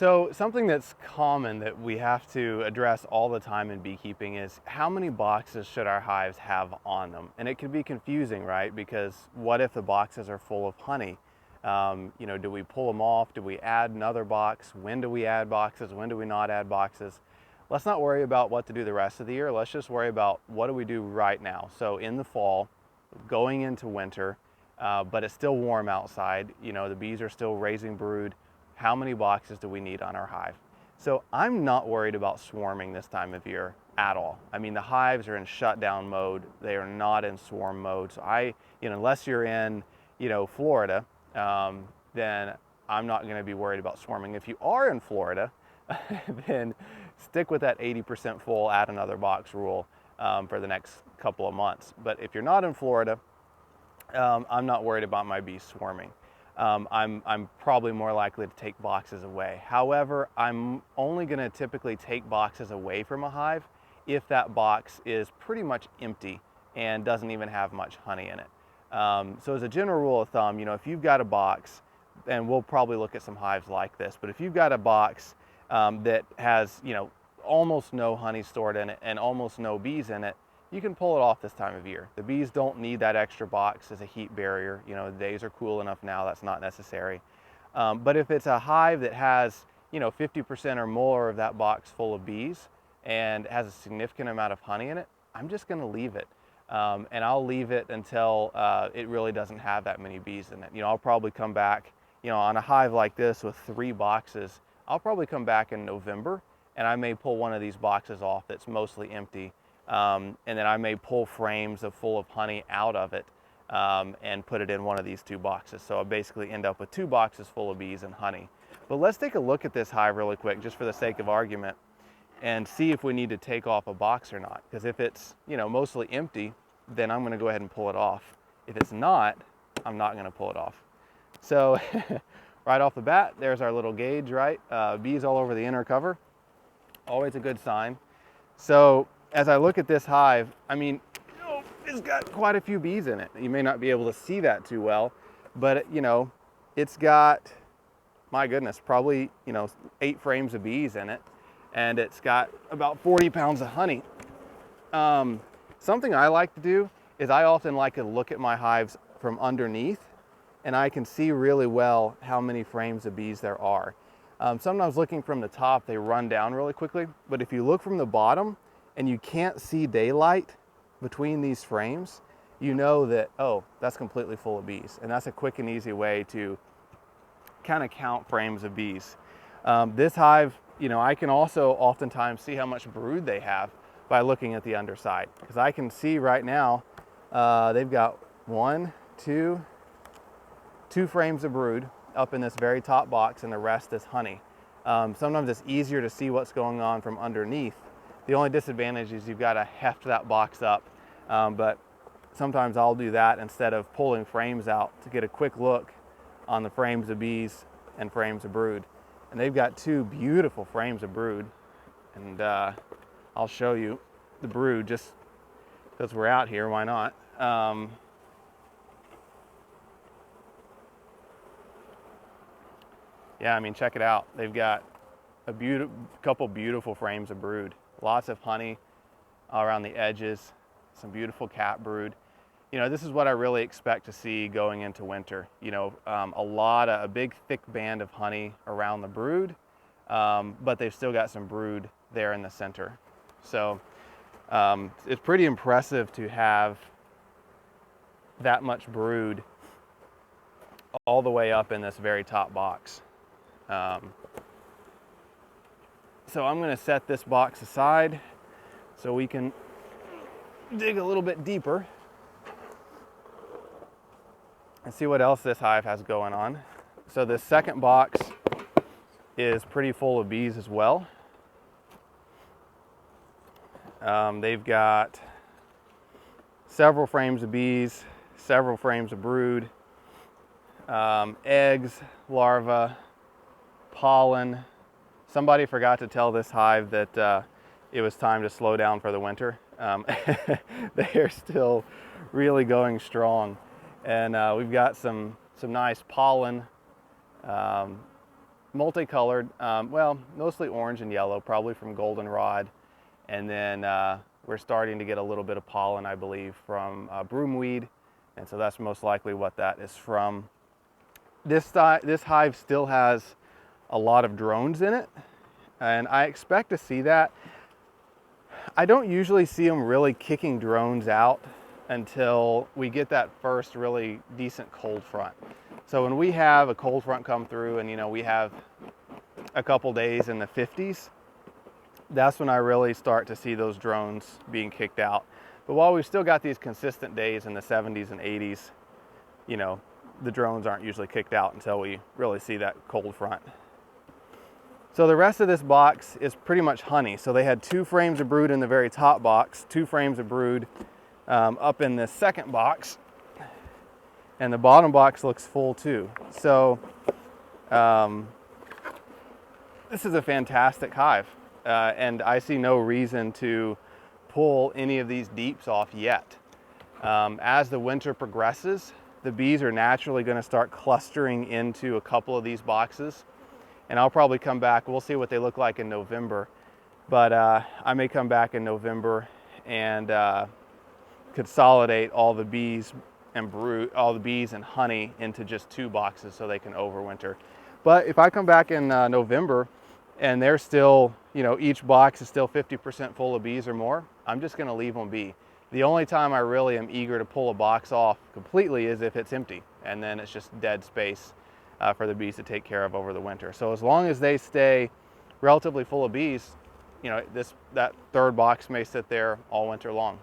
So something that's common that we have to address all the time in beekeeping is how many boxes should our hives have on them? And it can be confusing, right? Because what if the boxes are full of honey? Do we pull them off? Do we add another box? When do we add boxes? When do we not add boxes? Let's not worry about what to do the rest of the year. Let's just worry about what do we do right now. So in the fall, going into winter, but it's still warm outside. The bees are still raising brood. How many boxes do we need on our hive? So I'm not worried about swarming this time of year at all. I mean, the hives are in shutdown mode. They are not in swarm mode. So unless you're in, Florida, then I'm not going to be worried about swarming. If you are in Florida, then stick with that 80% full, add another box rule for the next couple of months. But if you're not in Florida, I'm not worried about my bees swarming. I'm probably more likely to take boxes away. However, I'm only going to typically take boxes away from a hive if that box is pretty much empty and doesn't even have much honey in it. So as a general rule of thumb, if you've got a box, and we'll probably look at some hives like this, but if you've got a box that has, almost no honey stored in it and almost no bees in it, you can pull it off this time of year. The bees don't need that extra box as a heat barrier. The days are cool enough now, that's not necessary. But if it's a hive that has 50% or more of that box full of bees and has a significant amount of honey in it, I'm just gonna leave it. And I'll leave it until it really doesn't have that many bees in it. I'll probably come back, on a hive like this with 3 boxes, I'll probably come back in November and I may pull one of these boxes off that's mostly empty. And then I may pull frames full of honey out of it and put it in one of these 2 boxes. So I'll basically end up with 2 boxes full of bees and honey. But let's take a look at this hive really quick, just for the sake of argument, and see if we need to take off a box or not. Because if it's mostly empty, then I'm going to go ahead and pull it off. If it's not, I'm not going to pull it off. So right off the bat, there's our little gauge, right? Bees all over the inner cover. Always a good sign. So as I look at this hive, it's got quite a few bees in it. You may not be able to see that too well, but it's got, my goodness, probably 8 frames of bees in it, and it's got about 40 pounds of honey. Something I like to do is I often like to look at my hives from underneath, and I can see really well how many frames of bees there are. Sometimes looking from the top, they run down really quickly, but if you look from the bottom and you can't see daylight between these frames, you know that, oh, that's completely full of bees. And that's a quick and easy way to kind of count frames of bees. This hive, I can also oftentimes see how much brood they have by looking at the underside. Because I can see right now, they've got 2 frames of brood up in this very top box, and the rest is honey. Sometimes it's easier to see what's going on from underneath. The only disadvantage is you've got to heft that box up, but sometimes I'll do that instead of pulling frames out to get a quick look on the frames of bees and frames of brood. And they've got 2 beautiful frames of brood, and I'll show you the brood just because we're out here, why not? Yeah, check it out. They've got a couple beautiful frames of brood. Lots of honey all around the edges, some beautiful cap brood. This is what I really expect to see going into winter. A big thick band of honey around the brood, but they've still got some brood there in the center. So it's pretty impressive to have that much brood all the way up in this very top box. So I'm going to set this box aside so we can dig a little bit deeper and see what else this hive has going on. So this second box is pretty full of bees as well. They've got several frames of bees, several frames of brood, eggs, larvae, pollen. Somebody forgot to tell this hive that it was time to slow down for the winter. They are still really going strong, and we've got some nice pollen multicolored, well, mostly orange and yellow, probably from goldenrod. And then we're starting to get a little bit of pollen, I believe, from broomweed. And so that's most likely what that is from. This hive still has a lot of drones in it, and I expect to see that. I don't usually see them really kicking drones out until we get that first really decent cold front. So when we have a cold front come through and, you know, we have a couple days in the 50s, that's when I really start to see those drones being kicked out. But while we've still got these consistent days in the 70s and 80s, you know, the drones aren't usually kicked out until we really see that cold front. So the rest of this box is pretty much honey. So they had 2 frames of brood in the very top box, 2 frames of brood up in the second box, and the bottom box looks full too. So this is a fantastic hive, and I see no reason to pull any of these deeps off yet. As the winter progresses, the bees are naturally going to start clustering into a couple of these boxes, and I'll probably come back. We'll see what they look like in November, but I may come back in November and consolidate all the bees and brood, all the bees and honey into just 2 boxes so they can overwinter. But if I come back in November and they're still, you know, each box is still 50% full of bees or more, I'm just going to leave them be. The only time I really am eager to pull a box off completely is if it's empty, and then it's just dead space for the bees to take care of over the winter. So as long as they stay relatively full of bees, you know, that third box may sit there all winter long.